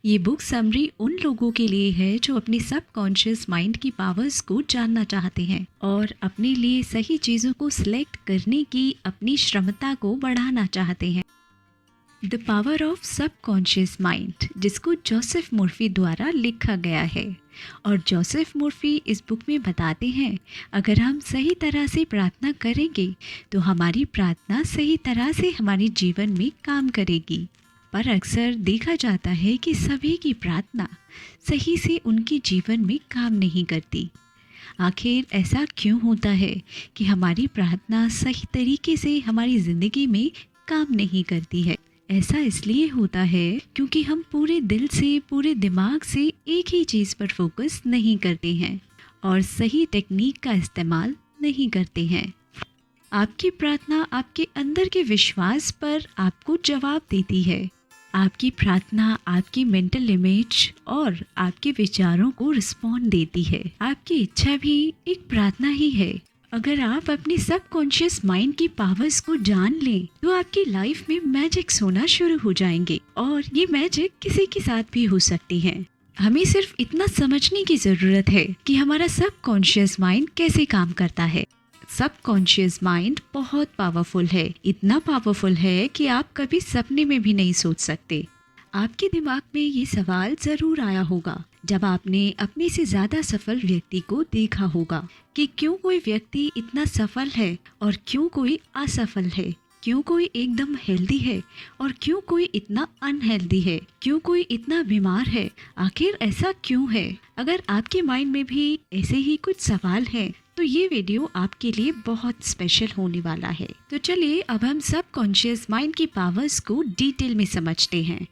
ये book summary उन लोगों के लिए है जो अपने सबकॉन्शियस माइंड की पावर्स को जानना चाहते हैं और अपने लिए सही चीज़ों को सिलेक्ट करने की अपनी क्षमता को बढ़ाना चाहते हैं। The power of subconscious mind, जिसको जोसेफ मुर्फी द्वारा लिखा गया है। और जोसेफ मुर्फी इस बुक में बताते हैं, अगर हम सही तरह से प्रार्थना करेंगे तो हमारी प्रार्थना सही तरह से हमारे जीवन में काम करेगी। पर अक्सर देखा जाता है कि सभी की प्रार्थना सही से उनके जीवन में काम नहीं करती। आखिर ऐसा क्यों होता है कि हमारी प्रार्थना सही तरीके से हमारी ज़िंदगी में काम नहीं करती है? ऐसा इसलिए होता है क्योंकि हम पूरे दिल से, पूरे दिमाग से एक ही चीज़ पर फोकस नहीं करते हैं और सही टेक्निक का इस्तेमाल नहीं करते हैं। आपकी प्रार्थना आपके अंदर के विश्वास पर आपको जवाब देती है। आपकी प्रार्थना आपकी मेंटल इमेज और आपके विचारों को रिस्पॉन्ड देती है। आपकी इच्छा भी एक प्रार्थना ही है। अगर आप अपने सबकॉन्शियस माइंड की पावर्स को जान लें तो आपकी लाइफ में मैजिक्स होना शुरू हो जाएंगे और ये मैजिक किसी के साथ भी हो सकती है। हमें सिर्फ इतना समझने की ज़रूरत है कि हमारा सबकॉन्शियस माइंड कैसे काम करता है। सबकॉन्शियस माइंड बहुत पावरफुल है, इतना पावरफुल है कि आप कभी सपने में भी नहीं सोच सकते। आपके दिमाग में ये सवाल ज़रूर आया होगा जब आपने अपने से ज़्यादा सफल व्यक्ति को देखा होगा कि क्यों कोई व्यक्ति इतना सफल है और क्यों कोई असफल है, क्यों कोई एकदम हेल्दी है और क्यों कोई इतना अनहेल्दी है, क्यों कोई इतना बीमार है, आखिर ऐसा क्यों है। अगर आपके माइंड में भी ऐसे ही कुछ सवाल हैं तो ये वीडियो आपके लिए बहुत स्पेशल होने वाला है। तो चलिए अब हम सबकॉन्शियस माइंड की पावर्स को डिटेल में समझते हैं।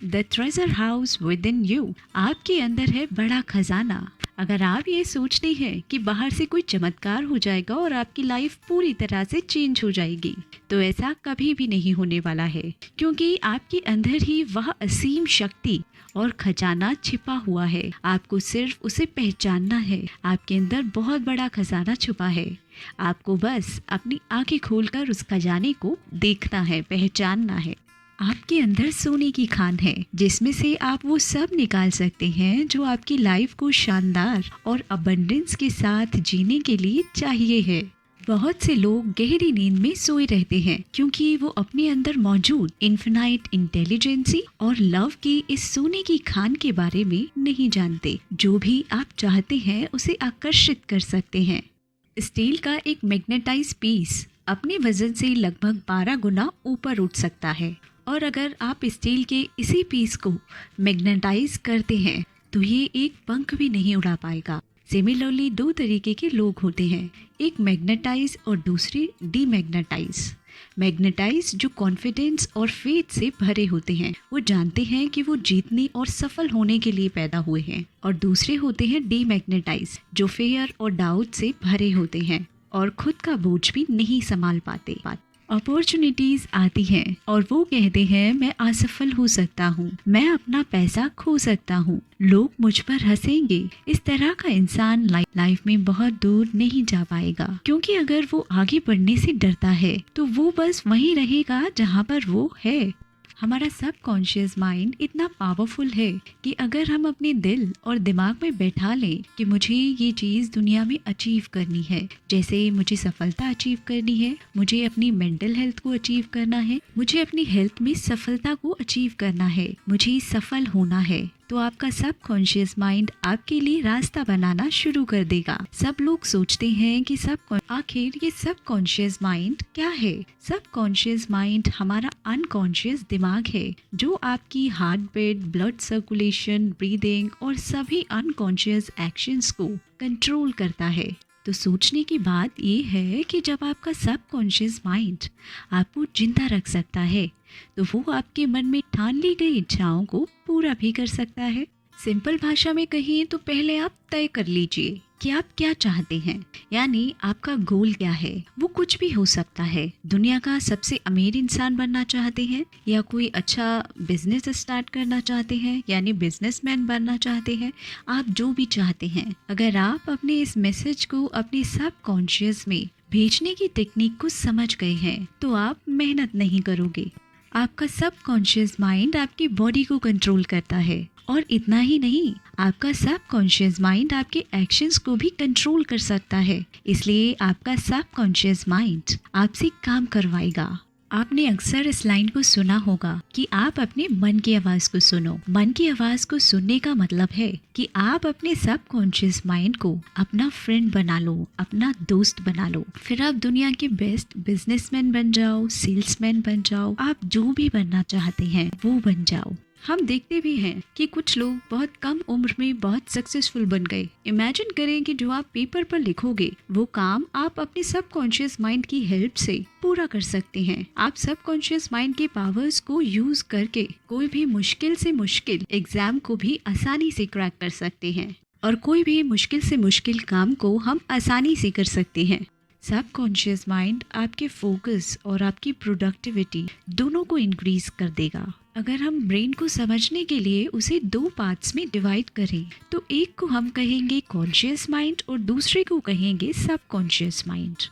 The treasure house with in you, आपके अंदर है बड़ा खजाना। अगर आप ये सोचते हैं कि बाहर से कोई चमत्कार हो जाएगा और आपकी लाइफ पूरी तरह से चेंज हो जाएगी, तो ऐसा कभी भी नहीं होने वाला है, क्योंकि आपके अंदर ही वह असीम शक्ति और खजाना छिपा हुआ है। आपको सिर्फ उसे पहचानना है। आपके अंदर बहुत बड़ा खजाना छुपा है। आपको बस अपनी आंखें खोलकर उस खजाने को देखना है, पहचानना है। आपके अंदर सोने की खान है जिसमें से आप वो सब निकाल सकते हैं जो आपकी लाइफ को शानदार और अबंडेंस के साथ जीने के लिए चाहिए है। बहुत से लोग गहरी नींद में सोए रहते हैं क्योंकि वो अपने अंदर मौजूद इन्फिनाइट इंटेलिजेंसी और लव की इस सोने की खान के बारे में नहीं जानते। जो भी आप चाहते हैं उसे आकर्षित कर सकते हैं। स्टील का एक मैग्नेटाइज पीस अपने वजन से लगभग 12 गुना ऊपर उठ सकता है और अगर आप स्टील के इसी पीस को मैग्नेटाइज करते हैं तो ये एक पंख भी नहीं उड़ा पाएगा। सिमिलरली दो तरीके के लोग होते हैं, एक मैग्नेटाइज और दूसरे डीमैग्नेटाइज। मैग्नेटाइज जो कॉन्फिडेंस और फेथ से भरे होते हैं, वो जानते हैं कि वो जीतने और सफल होने के लिए पैदा हुए हैं, और दूसरे होते हैं डीमैग्नेटाइज जो फेयर और डाउट से भरे होते हैं और खुद का बोझ भी नहीं संभाल पाते। अपॉर्चुनिटीज आती हैं और वो कहते हैं मैं असफल हो सकता हूँ, मैं अपना पैसा खो सकता हूँ, लोग मुझ पर हंसेंगे। इस तरह का इंसान लाइफ में बहुत दूर नहीं जा पाएगा, क्योंकि अगर वो आगे बढ़ने से डरता है तो वो बस वहीं रहेगा जहाँ पर वो है। हमारा सबकॉन्शियस माइंड इतना पावरफुल है कि अगर हम अपने दिल और दिमाग में बैठा लें कि मुझे ये चीज़ दुनिया में अचीव करनी है, जैसे मुझे सफलता अचीव करनी है, मुझे अपनी मेंटल हेल्थ को अचीव करना है, मुझे अपनी हेल्थ में सफलता को अचीव करना है, मुझे सफल होना है, तो आपका सबकॉन्शियस माइंड आपके लिए रास्ता बनाना शुरू कर देगा। सब लोग सोचते हैं कि आखिर ये सबकॉन्शियस माइंड क्या है? सबकॉन्शियस माइंड हमारा अनकॉन्शियस दिमाग है जो आपकी heart beat, blood circulation, breathing और सभी अनकॉन्शियस एक्शंस को कंट्रोल करता है। तो सोचने की बात ये है कि जब आपका सबकॉन्शियस माइंड आपको जिंदा रख सकता है तो वो आपके मन में ठान ली गई इच्छाओं को पूरा भी कर सकता है। सिंपल भाषा में कहें तो पहले आप तय कर लीजिए कि आप क्या चाहते हैं, यानी आपका गोल क्या है। वो कुछ भी हो सकता है। दुनिया का सबसे अमीर इंसान बनना चाहते हैं, या कोई अच्छा बिजनेस स्टार्ट करना चाहते हैं, यानी बिजनेसमैन बनना चाहते हैं। आप जो भी चाहते हैं, अगर आप अपने इस मैसेज को अपने सबकॉन्शियस में भेजने की टेक्निक को समझ गए हैं तो आप मेहनत नहीं करोगे, आपका सबकॉन्शियस माइंड आपकी बॉडी को कंट्रोल करता है, और इतना ही नहीं, आपका सबकॉन्शियस माइंड आपके एक्शंस को भी कंट्रोल कर सकता है। इसलिए आपका सबकॉन्शियस माइंड आपसे काम करवाएगा। आपने अक्सर इस लाइन को सुना होगा कि आप अपने मन की आवाज़ को सुनो। मन की आवाज़ को सुनने का मतलब है कि आप अपने सबकॉन्शियस माइंड को अपना फ्रेंड बना लो, अपना दोस्त बना लो। फिर आप दुनिया के बेस्ट बिजनेसमैन बन जाओ, सेल्समैन बन जाओ, आप जो भी बनना चाहते हैं वो बन जाओ। हम देखते भी हैं कि कुछ लोग बहुत कम उम्र में बहुत सक्सेसफुल बन गए। इमेजिन करें कि जो आप पेपर पर लिखोगे वो काम आप अपने सबकॉन्शियस माइंड की हेल्प से पूरा कर सकते हैं। आप सबकॉन्शियस माइंड के पावर्स को यूज करके कोई भी मुश्किल से मुश्किल एग्जाम को भी आसानी से क्रैक कर सकते हैं, और कोई भी मुश्किल से मुश्किल काम को हम आसानी से कर सकते हैं। सबकॉन्शियस माइंड आपके फोकस और आपकी प्रोडक्टिविटी दोनों को इंक्रीज कर देगा। अगर हम ब्रेन को समझने के लिए उसे दो पार्ट्स में डिवाइड करें तो एक को हम कहेंगे कॉन्शियस माइंड और दूसरे को कहेंगे सबकॉन्शियस माइंड।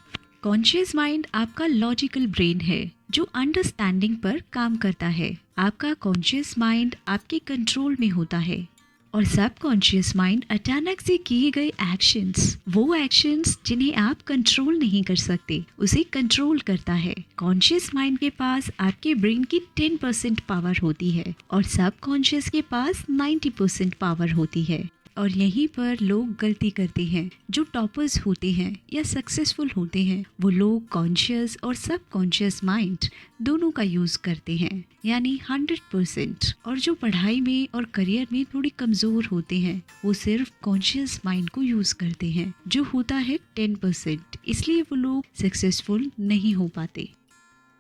कॉन्शियस माइंड आपका लॉजिकल ब्रेन है जो अंडरस्टैंडिंग पर काम करता है। आपका कॉन्शियस माइंड आपके कंट्रोल में होता है, और सबकॉन्शियस माइंड अचानक से किए गए एक्शंस, वो एक्शंस जिन्हें आप कंट्रोल नहीं कर सकते, उसे कंट्रोल करता है। कॉन्शियस माइंड के पास आपके ब्रेन की 10% पावर होती है और सबकॉन्शियस के पास 90% पावर होती है। और यहीं पर लोग गलती करते हैं। जो टॉपर्स होते हैं या सक्सेसफुल होते हैं वो लोग कॉन्शियस और सबकॉन्शियस माइंड दोनों का यूज़ करते हैं, यानी 100%। और जो पढ़ाई में और करियर में थोड़ी कमज़ोर होते हैं वो सिर्फ कॉन्शियस माइंड को यूज़ करते हैं, जो होता है 10%। इसलिए वो लोग सक्सेसफुल नहीं हो पाते।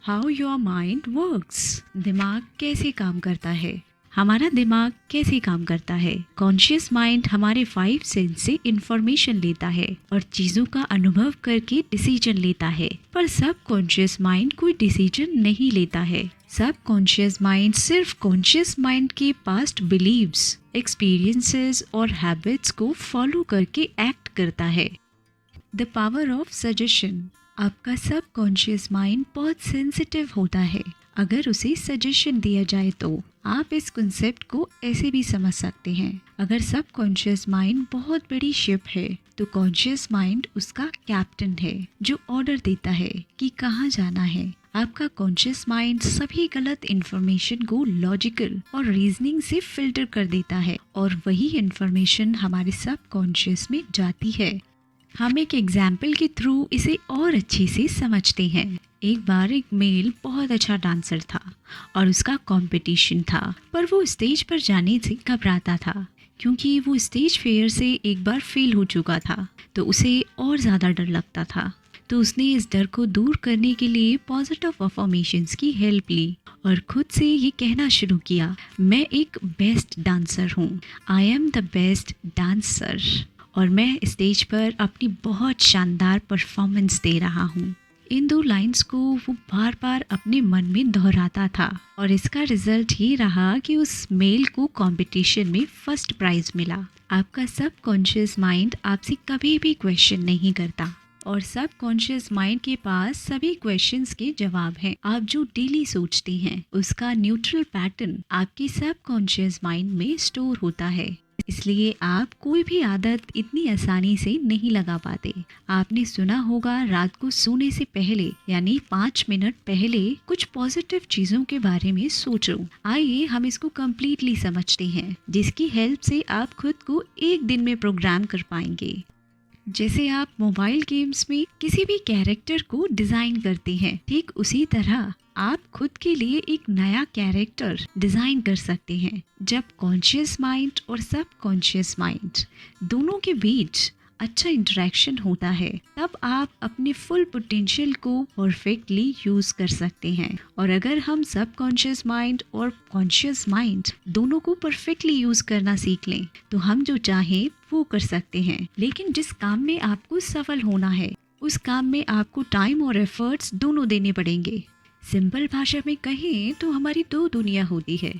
How your mind works. दिमाग कैसे काम करता है? हमारा दिमाग कैसे काम करता है? कॉन्शियस माइंड हमारे 5 सेंस से इंफॉर्मेशन लेता है और चीजों का अनुभव करके डिसीजन लेता है, पर सबकॉन्शियस माइंड कोई डिसीजन नहीं लेता है। सबकॉन्शियस माइंड सिर्फ कॉन्शियस माइंड के पास्ट बिलीव्स, एक्सपीरियंसेस और हैबिट्स को फॉलो करके एक्ट करता है। The power of suggestion. आपका सबकॉन्शियस माइंड बहुत सेंसिटिव होता है। अगर उसे सजेशन दिया जाए तो आप इस कॉन्सेप्ट को ऐसे भी समझ सकते हैं। अगर सबकॉन्शियस माइंड बहुत बड़ी शिप है तो कॉन्शियस माइंड उसका कैप्टन है जो ऑर्डर देता है कि कहाँ जाना है। आपका कॉन्शियस माइंड सभी गलत इन्फॉर्मेशन को लॉजिकल और रीजनिंग से फिल्टर कर देता है और वही इन्फॉर्मेशन हमारे सबकॉन्शियस में जाती है। हम एक एग्जाम्पल के थ्रू इसे और अच्छे से समझते हैं। एक बार एक मेल बहुत अच्छा डांसर था और उसका कंपटीशन था, पर वो स्टेज पर जाने से घबराता था क्योंकि वो स्टेज फेयर से एक बार फेल हो चुका था, तो उसे और ज़्यादा डर लगता था। तो उसने इस डर को दूर करने के लिए पॉजिटिव अफर्मेशंस की हेल्प ली और खुद से ये कहना शुरू किया, मैं एक बेस्ट डांसर हूँ, I am the best dancer, और मैं स्टेज पर अपनी बहुत शानदार परफॉर्मेंस दे रहा हूँ। इन 2 लाइंस को वो बार बार अपने मन में दोहराता था और इसका रिजल्ट ये रहा कि उस मेल को कंपटीशन में फर्स्ट प्राइज मिला। आपका सबकॉन्शियस माइंड आपसे कभी भी क्वेश्चन नहीं करता और सबकॉन्शियस माइंड के पास सभी क्वेश्चंस के जवाब हैं। आप जो डेली सोचते हैं उसका न्यूट्रल पैटर्न आपके सबकॉन्शियस माइंड में स्टोर होता है, इसलिए आप कोई भी आदत इतनी आसानी से नहीं लगा पाते। आपने सुना होगा रात को सोने से पहले यानी 5 मिनट पहले कुछ पॉजिटिव चीजों के बारे में सोचो। आइए हम इसको कम्प्लीटली समझते हैं, जिसकी हेल्प से आप खुद को एक दिन में प्रोग्राम कर पाएंगे। जैसे आप मोबाइल गेम्स में किसी भी कैरेक्टर को डिजाइन करते हैं, ठीक उसी तरह आप खुद के लिए एक नया कैरेक्टर डिजाइन कर सकते हैं। जब कॉन्शियस माइंड और सबकॉन्शियस माइंड दोनों के बीच अच्छा इंटरेक्शन होता है तब आप अपने फुल पोटेंशियल को परफेक्टली यूज कर सकते हैं। और अगर हम सबकॉन्शियस माइंड और कॉन्शियस माइंड दोनों को परफेक्टली यूज करना सीख लें तो हम जो चाहें वो कर सकते हैं। लेकिन जिस काम में आपको सफल होना है उस काम में आपको टाइम और एफर्ट्स दोनों देने पड़ेंगे। सिंपल भाषा में कहें तो हमारी 2 दुनिया होती है,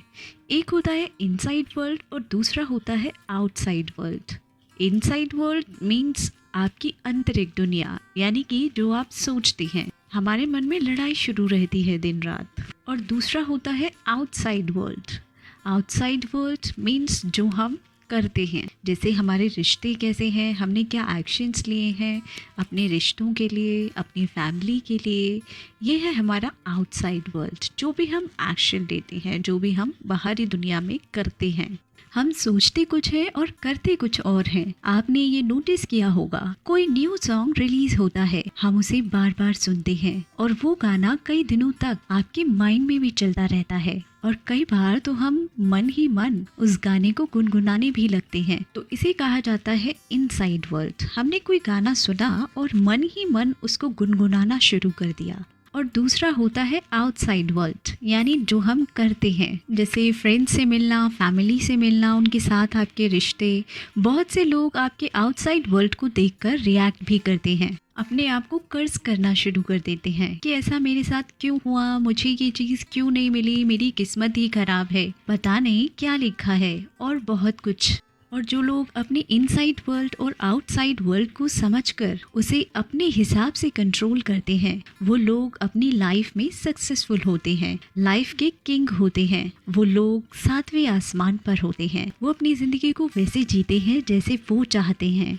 एक होता है इनसाइड वर्ल्ड और दूसरा होता है outside world. Inside world means आपकी आंतरिक दुनिया, यानी कि जो आप सोचते हैं। हमारे मन में लड़ाई शुरू रहती है दिन रात, और दूसरा होता है outside world. Outside world means जो हम करते हैं, जैसे हमारे रिश्ते कैसे हैं, हमने क्या एक्शंस लिए हैं अपने रिश्तों के लिए, अपनी फैमिली के लिए। ये है हमारा आउटसाइड वर्ल्ड, जो भी हम एक्शन लेते हैं, जो भी हम बाहरी दुनिया में करते हैं। हम सोचते कुछ है और करते कुछ और हैं। आपने ये नोटिस किया होगा, कोई न्यू सॉन्ग रिलीज होता है, हम उसे बार बार सुनते हैं और वो गाना कई दिनों तक आपके माइंड में भी चलता रहता है और कई बार तो हम मन ही मन उस गाने को गुनगुनाने भी लगते हैं। तो इसे कहा जाता है इनसाइड वर्ल्ड। हमने कोई गाना सुना और मन ही मन उसको गुनगुनाना शुरू कर दिया। और दूसरा होता है आउटसाइड वर्ल्ड, यानी जो हम करते हैं, जैसे फ्रेंड्स से मिलना, फैमिली से मिलना, उनके साथ आपके रिश्ते। बहुत से लोग आपके आउटसाइड वर्ल्ड को देखकर रिएक्ट भी करते हैं, अपने आप को कर्ज करना शुरू कर देते हैं कि ऐसा मेरे साथ क्यों हुआ, मुझे ये चीज़ क्यों नहीं मिली, मेरी किस्मत ही खराब है, पता नहीं क्या लिखा है, और बहुत कुछ। और जो लोग अपने इनसाइड वर्ल्ड और आउटसाइड वर्ल्ड को समझकर उसे अपने हिसाब से कंट्रोल करते हैं, वो लोग अपनी लाइफ में सक्सेसफुल होते हैं, लाइफ के किंग होते हैं। वो लोग 7वें आसमान पर होते हैं, वो अपनी ज़िंदगी को वैसे जीते हैं जैसे वो चाहते हैं।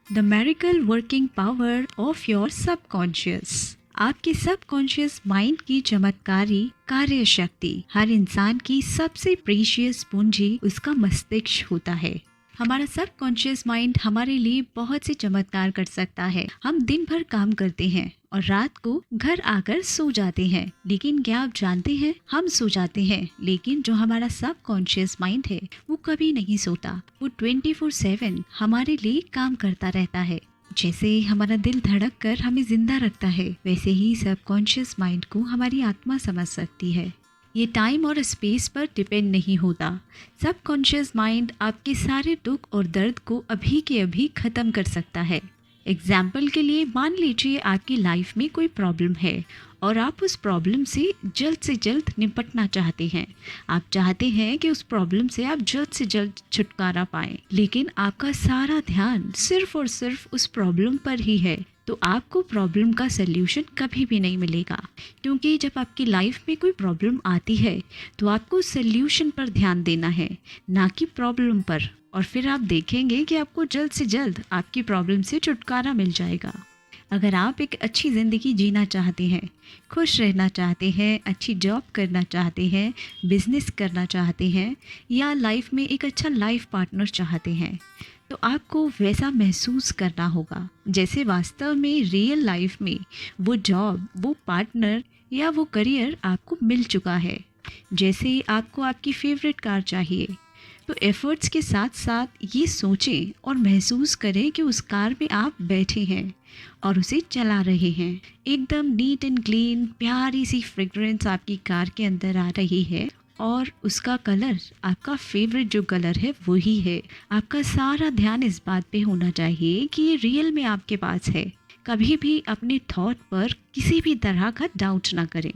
The miracle working power of your subconscious. आपके सबकॉन्शियस माइंड की चमत्कारी कार्य शक्ति, हर इंसान की सबसे प्रीशियस पूंजी उसका मस्तिष्क होता है। हमारा सबकॉन्शियस माइंड हमारे लिए बहुत से चमत्कार कर सकता है। हम दिन भर काम करते हैं और रात को घर आकर सो जाते हैं, लेकिन क्या आप जानते हैं, हम सो जाते हैं लेकिन जो हमारा सबकॉन्शियस माइंड है वो कभी नहीं सोता। वो 24/7 हमारे लिए काम करता रहता है। जैसे हमारा दिल धड़क कर हमें जिंदा रखता है, वैसे ही सबकॉन्शियस माइंड को हमारी आत्मा समझ सकती है। ये टाइम और स्पेस पर डिपेंड नहीं होता। सबकॉन्शियस माइंड आपके सारे दुख और दर्द को अभी के अभी ख़त्म कर सकता है। एग्जाम्पल के लिए मान लीजिए आपकी लाइफ में कोई प्रॉब्लम है और आप उस प्रॉब्लम से जल्द निपटना चाहते हैं। आप चाहते हैं कि उस प्रॉब्लम से आप जल्द से जल्द छुटकारा पाएं, लेकिन आपका सारा ध्यान सिर्फ और सिर्फ उस प्रॉब्लम पर ही है, तो आपको प्रॉब्लम का सल्यूशन कभी भी नहीं मिलेगा। क्योंकि जब आपकी लाइफ में कोई प्रॉब्लम आती है तो आपको सल्यूशन पर ध्यान देना है, ना कि प्रॉब्लम पर, और फिर आप देखेंगे कि आपको जल्द से जल्द आपकी प्रॉब्लम से छुटकारा मिल जाएगा। अगर आप एक अच्छी ज़िंदगी जीना चाहते हैं, खुश रहना चाहते हैं, अच्छी जॉब करना चाहते हैं, बिजनेस करना चाहते हैं, या लाइफ में एक अच्छा लाइफ पार्टनर चाहते हैं, तो आपको वैसा महसूस करना होगा जैसे वास्तव में रियल लाइफ में वो जॉब, वो पार्टनर या वो करियर आपको मिल चुका है। जैसे आपको आपकी फेवरेट कार चाहिए, तो एफर्ट्स के साथ साथ ये सोचें और महसूस करें कि उस कार में आप बैठे हैं और उसे चला रहे हैं। एकदम नीट एंड क्लीन प्यारी सी फ्रेग्रेंस आपकी कार के अंदर आ रही है और उसका कलर आपका फेवरेट जो कलर है वही है। आपका सारा ध्यान इस बात पे होना चाहिए कि ये रियल में आपके पास है। कभी भी अपने थॉट पर किसी भी तरह का डाउट ना करें।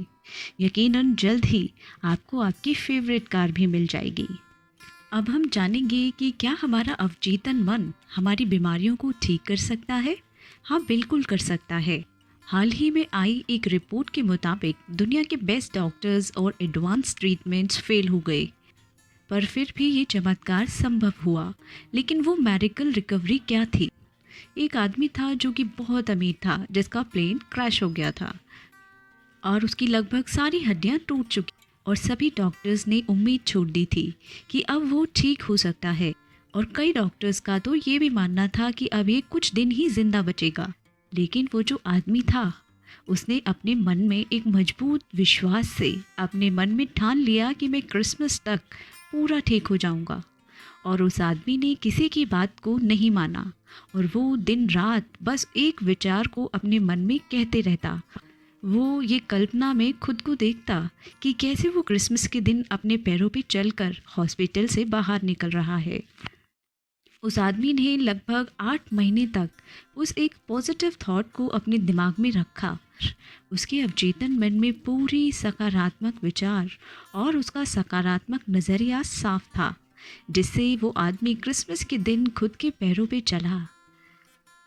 यकीनन जल्द ही आपको आपकी फेवरेट कार भी मिल जाएगी। अब हम जानेंगे कि क्या हमारा अवचेतन मन हमारी बीमारियों को ठीक कर सकता है। हाँ, बिल्कुल कर सकता है। हाल ही में आई एक रिपोर्ट के मुताबिक दुनिया के बेस्ट डॉक्टर्स और एडवांस ट्रीटमेंट्स फेल हो गए, पर फिर भी ये चमत्कार संभव हुआ। लेकिन वो मेडिकल रिकवरी क्या थी? एक आदमी था जो कि बहुत अमीर था, जिसका प्लेन क्रैश हो गया था और उसकी लगभग सारी हड्डियां टूट चुकी, और सभी डॉक्टर्स ने उम्मीद छोड़ दी थी कि अब वो ठीक हो सकता है। और कई डॉक्टर्स का तो ये भी मानना था कि अब ये कुछ दिन ही जिंदा बचेगा। लेकिन वो जो आदमी था, उसने अपने मन में एक मजबूत विश्वास से अपने मन में ठान लिया कि मैं क्रिसमस तक पूरा ठीक हो जाऊंगा। और उस आदमी ने किसी की बात को नहीं माना और वो दिन रात बस एक विचार को अपने मन में कहते रहता। वो ये कल्पना में खुद को देखता कि कैसे वो क्रिसमस के दिन अपने पैरों पे चलकर हॉस्पिटल से बाहर निकल रहा है। उस आदमी ने लगभग 8 महीने तक उस एक पॉजिटिव थॉट को अपने दिमाग में रखा। उसके अवचेतन मन में पूरी सकारात्मक विचार और उसका सकारात्मक नज़रिया साफ था, जिससे वो आदमी क्रिसमस के दिन खुद के पैरों पे चला।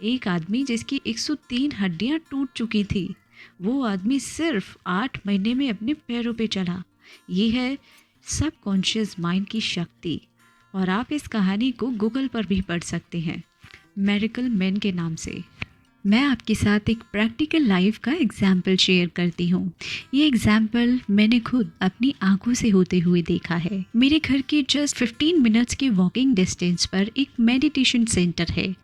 एक आदमी जिसकी 103 हड्डियां टूट चुकी थी, वो आदमी सिर्फ 8 महीने में अपने पैरों पे चला। ये है सबकॉन्शियस माइंड की शक्ति। और आप इस कहानी को गूगल पर भी पढ़ सकते हैं, मिरेकल मैन के नाम से। मैं आपके साथ एक प्रैक्टिकल लाइफ का एग्जाम्पल शेयर करती हूँ। ये एग्जाम्पल मैंने खुद अपनी आंखों से होते हुए देखा है। मेरे घर के जस्ट 15 मिनट्स के वॉकिंग डिस्टेंस पर एक मेडिटेशन सेंटर है,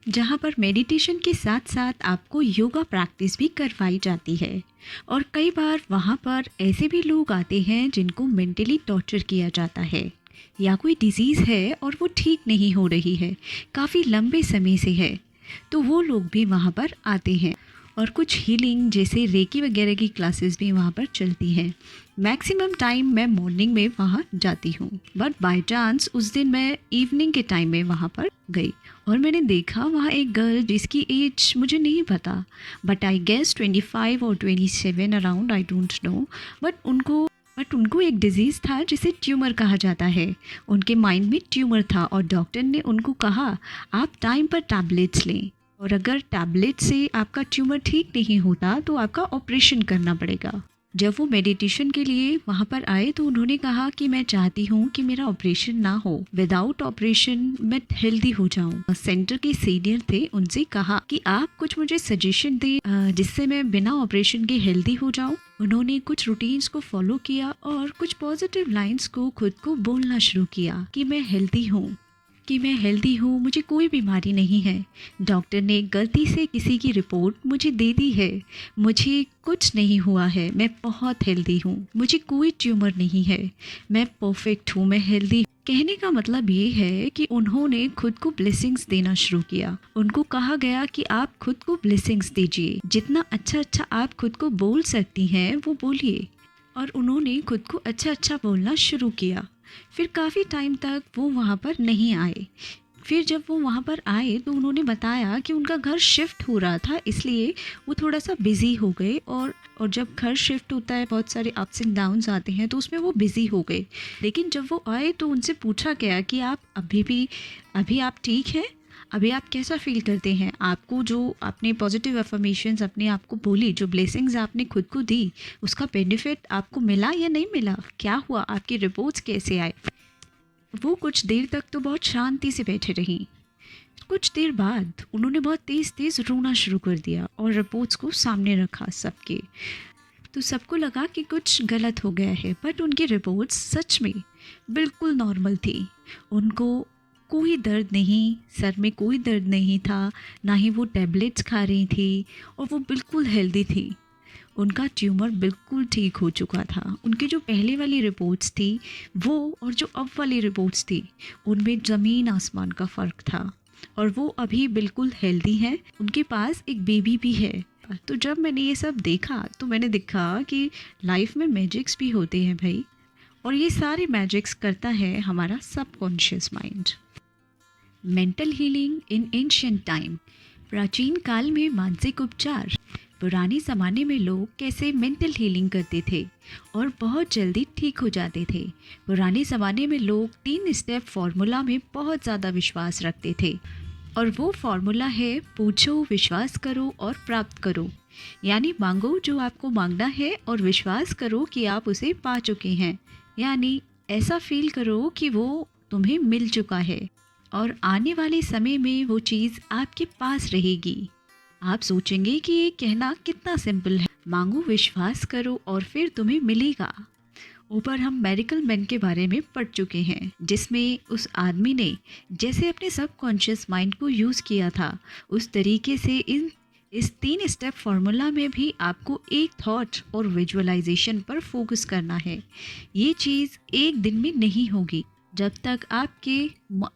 जहाँ पर मेडिटेशन के साथ साथ आपको योगा प्रैक्टिस भी करवाई जाती है। और कई बार वहाँ पर ऐसे भी लोग आते हैं जिनको मेंटली टॉर्चर किया जाता है, या कोई डिजीज़ है और वो ठीक नहीं हो रही है, काफ़ी लंबे समय से है, तो वो लोग भी वहाँ पर आते हैं। और कुछ हीलिंग जैसे रेकी वगैरह की क्लासेस भी वहाँ पर चलती हैं। मैक्सिमम टाइम मैं मॉर्निंग में वहाँ जाती हूँ, बट बाय चांस उस दिन मैं इवनिंग के टाइम में वहाँ पर गई और मैंने देखा वहाँ एक गर्ल जिसकी एज मुझे नहीं पता, बट आई गेस 25 और 27 around, I don't know. But उनको एक डिज़ीज़ था जिसे ट्यूमर कहा जाता है। उनके माइंड में ट्यूमर था और डॉक्टर ने उनको कहा आप टाइम पर टैबलेट्स लें, और अगर टैबलेट से आपका ट्यूमर ठीक नहीं होता तो आपका ऑपरेशन करना पड़ेगा। जब वो मेडिटेशन के लिए वहाँ पर आए तो उन्होंने कहा कि मैं चाहती हूँ कि मेरा ऑपरेशन ना हो, विदाउट ऑपरेशन मैं हेल्दी हो जाऊँ। सेंटर के सीनियर थे, उनसे कहा कि आप कुछ मुझे सजेशन दें जिससे मैं बिना ऑपरेशन के हेल्दी हो जाऊँ। उन्होंने कुछ रूटीन्स को फॉलो किया और कुछ पॉजिटिव लाइंस को खुद को बोलना शुरू किया कि मैं हेल्दी हूँ, मुझे कोई बीमारी नहीं है। डॉक्टर ने गलती से किसी की रिपोर्ट मुझे दे दी है, मुझे कुछ नहीं हुआ है, मैं बहुत हेल्दी हूँ, मुझे कोई ट्यूमर नहीं है, मैं परफेक्ट हूँ, मैं हेल्दी। कहने का मतलब ये है कि उन्होंने खुद को ब्लेसिंग्स देना शुरू किया। उनको कहा गया कि आप खुद को ब्लेसिंग्स दीजिए, जितना अच्छा आप खुद को बोल सकती हैं वो बोलिए। और उन्होंने खुद को अच्छा बोलना शुरू किया। फिर काफ़ी टाइम तक वो वहाँ पर नहीं आए। फिर जब वो वहाँ पर आए तो उन्होंने बताया कि उनका घर शिफ्ट हो रहा था, इसलिए वो थोड़ा सा बिज़ी हो गए। और जब घर शिफ्ट होता है बहुत सारे अप्स एंड डाउन्स आते हैं, तो उसमें वो बिज़ी हो गए। लेकिन जब वो आए तो उनसे पूछा गया कि आप अभी आप ठीक हैं, अभी आप कैसा फील करते हैं, आपको जो आपने पॉजिटिव अफर्मेशंस अपने आप को बोली, जो ब्लेसिंग्स आपने खुद को दी, उसका बेनिफिट आपको मिला या नहीं मिला, क्या हुआ, आपकी रिपोर्ट्स कैसे आए। वो कुछ देर तक तो बहुत शांति से बैठे रहीं। कुछ देर बाद उन्होंने बहुत तेज़ रोना शुरू कर दिया और रिपोर्ट्स को सामने रखा सबके। तो सबको लगा कि कुछ गलत हो गया है, बट उनकी रिपोर्ट्स सच में बिल्कुल नॉर्मल थी। उनको कोई दर्द नहीं, सर में कोई दर्द नहीं था, ना ही वो टैबलेट्स खा रही थी, और वो बिल्कुल हेल्दी थी। उनका ट्यूमर बिल्कुल ठीक हो चुका था। उनकी जो पहले वाली रिपोर्ट्स थी वो और जो अब वाली रिपोर्ट्स थी, उनमें ज़मीन आसमान का फ़र्क था। और वो अभी बिल्कुल हेल्दी हैं, उनके पास एक बेबी भी है। तो जब मैंने ये सब देखा तो मैंने देखा कि लाइफ में मैजिक्स भी होते हैं भाई, और ये सारे मैजिक्स करता है हमारा subconscious mind. Mental healing in ancient time. प्राचीन काल में मानसिक उपचार। पुराने ज़माने में लोग कैसे मेंटल हीलिंग करते थे और बहुत जल्दी ठीक हो जाते थे। पुराने ज़माने में लोग 3 स्टेप फार्मूला में बहुत ज़्यादा विश्वास रखते थे, और वो फार्मूला है पूछो, विश्वास करो और प्राप्त करो। यानी मांगो जो आपको मांगना है और विश्वास करो कि आप उसे पा चुके हैं, यानी ऐसा फील करो कि वो तुम्हें मिल चुका है और आने वाले समय में वो चीज़ आपके पास रहेगी। आप सोचेंगे कि ये कहना कितना सिंपल है, मांगो, विश्वास करो और फिर तुम्हें मिलेगा। ऊपर हम मिरेकल मैन के बारे में पढ़ चुके हैं, जिसमें उस आदमी ने जैसे अपने सबकॉन्शियस माइंड को यूज़ किया था, उस तरीके से इस 3 स्टेप फार्मूला में भी आपको एक थॉट और विजुअलाइजेशन पर फोकस करना है। ये चीज़ एक दिन में नहीं होगी। जब तक आपके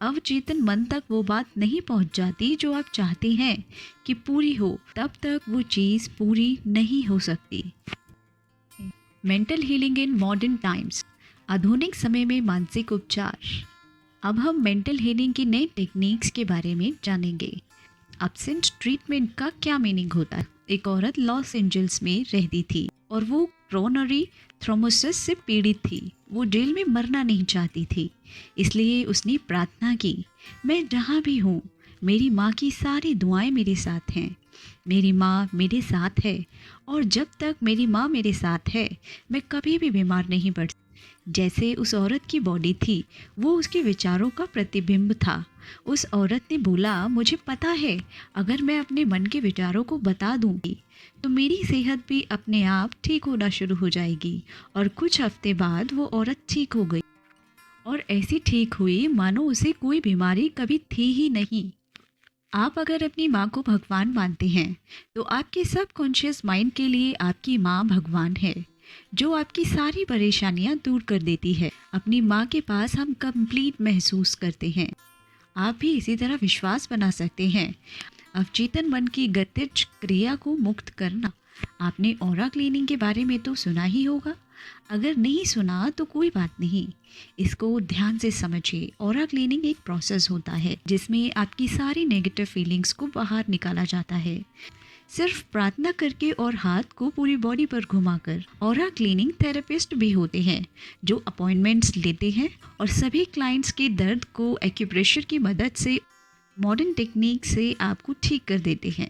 अवचेतन मन तक वो बात नहीं पहुंच जाती जो आप चाहते हैं कि पूरी हो, तब तक वो चीज़ पूरी नहीं हो सकती। Mental healing in modern times. आधुनिक समय में मानसिक उपचार। अब हम मेंटल हीलिंग की नई टेक्निक्स के बारे में जानेंगे। एब्सेंट ट्रीटमेंट का क्या मीनिंग होता है। एक औरत लॉस एंजल्स में रहती थी और वो कोरोनरी थ्रोम्बोसिस से पीड़ित थी। वो जेल में मरना नहीं चाहती थी, इसलिए उसने प्रार्थना की, मैं जहाँ भी हूँ मेरी माँ की सारी दुआएं मेरे साथ हैं। मेरी माँ मेरे साथ है और जब तक मेरी माँ मेरे साथ है मैं कभी भी बीमार नहीं पड़। जैसे उस औरत की बॉडी थी वो उसके विचारों का प्रतिबिंब था। उस औरत ने बोला, मुझे पता है अगर मैं अपने मन के विचारों को बता दूंगी तो मेरी सेहत भी अपने आप ठीक होना शुरू हो जाएगी। और कुछ हफ्ते बाद वो औरत ठीक हो गई और ऐसी ठीक हुई मानो उसे कोई बीमारी कभी थी ही नहीं। आप अगर अपनी माँ को भगवान मानते हैं तो आपके सबकॉन्शियस माइंड के लिए आपकी माँ भगवान है जो आपकी सारी परेशानियाँ दूर कर देती है। अपनी माँ के पास हम कंप्लीट महसूस करते हैं। आप भी इसी तरह विश्वास बना सकते हैं। अवचेतन मन की गतिज क्रिया को मुक्त करना। आपने ऑरा क्लीनिंग के बारे में तो सुना ही होगा। अगर नहीं सुना तो कोई बात नहीं, इसको ध्यान से समझिए। ऑरा क्लीनिंग एक प्रोसेस होता है जिसमें आपकी सारी नेगेटिव फीलिंग्स को बाहर निकाला जाता है, सिर्फ प्रार्थना करके और हाथ को पूरी बॉडी पर घुमाकर। ऑरा क्लीनिंग थेरेपिस्ट भी होते हैं जो अपॉइंटमेंट्स लेते हैं और सभी क्लाइंट्स के दर्द को एक्यूप्रेशर की मदद से मॉडर्न टेक्निक से आपको ठीक कर देते हैं।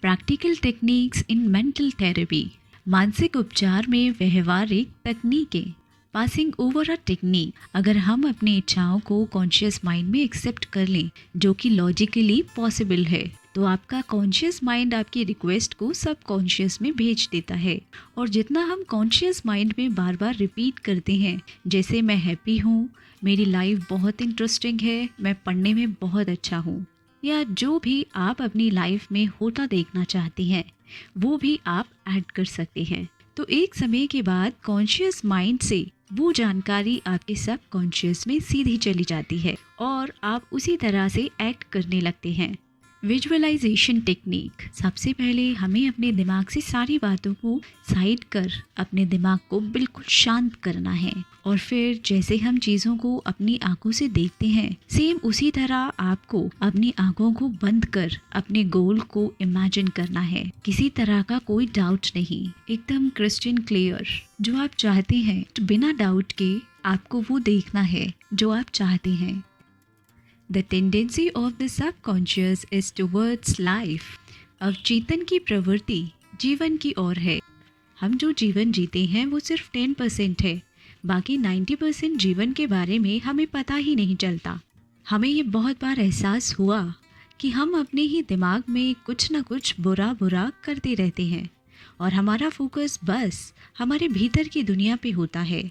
Practical techniques in mental therapy. मानसिक उपचार में व्यवहारिक तकनीकें। Passing over a technique. अगर हम अपनी इच्छाओं को कॉन्शियस माइंड में एक्सेप्ट कर लें जो कि लॉजिकली पॉसिबल है तो आपका कॉन्शियस माइंड आपकी रिक्वेस्ट को सब कॉन्शियस में भेज देता है। और जितना हम कॉन्शियस माइंड में बार बार रिपीट करते हैं, जैसे मैं हैप्पी हूँ, मेरी लाइफ बहुत इंटरेस्टिंग है, मैं पढ़ने में बहुत अच्छा हूँ, या जो भी आप अपनी लाइफ में होता देखना चाहते हैं वो भी आप ऐड कर सकते हैं। तो एक समय के बाद कॉन्शियस माइंड से वो जानकारी आपके सब कॉन्शियस में सीधी चली जाती है और आप उसी तरह से एक्ट करने लगते हैं। Visualisation technique. सबसे पहले हमें अपने दिमाग से सारी बातों को साइड कर अपने दिमाग को बिल्कुल शांत करना है और फिर जैसे हम चीज़ों को अपनी आंखों से देखते हैं सेम उसी तरह आपको अपनी आंखों को बंद कर अपने गोल को इमेजिन करना है। किसी तरह का कोई डाउट नहीं, एकदम क्रिस्टल क्लियर। जो आप चाहते हैं तो बिना डाउट के आपको वो देखना है जो आप चाहते हैं। The tendency of the subconscious is towards life. अवचेतन की प्रवृत्ति जीवन की ओर है। हम जो जीवन जीते हैं वो सिर्फ 10% है, बाकी 90% जीवन के बारे में हमें पता ही नहीं चलता। हमें ये बहुत बार एहसास हुआ कि हम अपने ही दिमाग में कुछ न कुछ बुरा बुरा करते रहते हैं और हमारा फोकस बस हमारे भीतर की दुनिया पे होता है,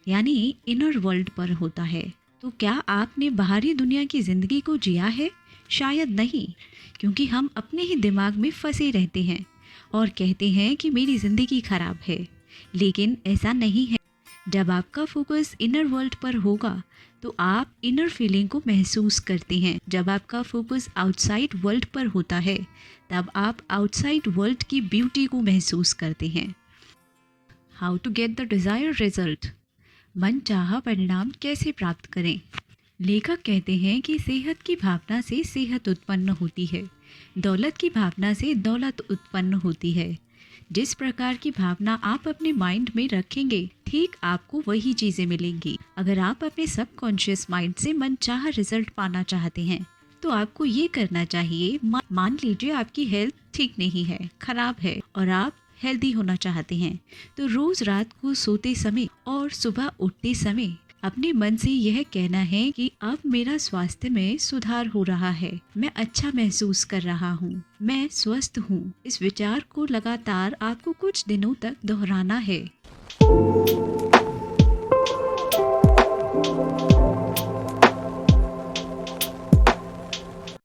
यानी इनर वर्ल्ड पर होता है। तो क्या आपने बाहरी दुनिया की ज़िंदगी को जिया है? शायद नहीं, क्योंकि हम अपने ही दिमाग में फंसे रहते हैं और कहते हैं कि मेरी ज़िंदगी ख़राब है, लेकिन ऐसा नहीं है। जब आपका फोकस इनर वर्ल्ड पर होगा तो आप इनर फीलिंग को महसूस करते हैं। जब आपका फोकस आउटसाइड वर्ल्ड पर होता है तब आप आउटसाइड वर्ल्ड की ब्यूटी को महसूस करते हैं। How to get the desired result. मनचाहा परिणाम कैसे प्राप्त करें? लेखक कहते हैं कि सेहत की भावना से सेहत उत्पन्न होती है, दौलत की भावना से दौलत उत्पन्न होती है। जिस प्रकार की भावना आप अपने माइंड में रखेंगे ठीक आपको वही चीज़ें मिलेंगी। अगर आप अपने सबकॉन्शियस माइंड से मनचाहा रिजल्ट पाना चाहते हैं तो आपको ये करना चाहिए। मान लीजिए आपकी हेल्थ ठीक नहीं है, खराब है और आप हेल्दी होना चाहते हैं तो रोज रात को सोते समय और सुबह उठते समय अपने मन से यह कहना है कि अब मेरा स्वास्थ्य में सुधार हो रहा है, मैं अच्छा महसूस कर रहा हूँ, मैं स्वस्थ हूँ। इस विचार को लगातार आपको कुछ दिनों तक दोहराना है।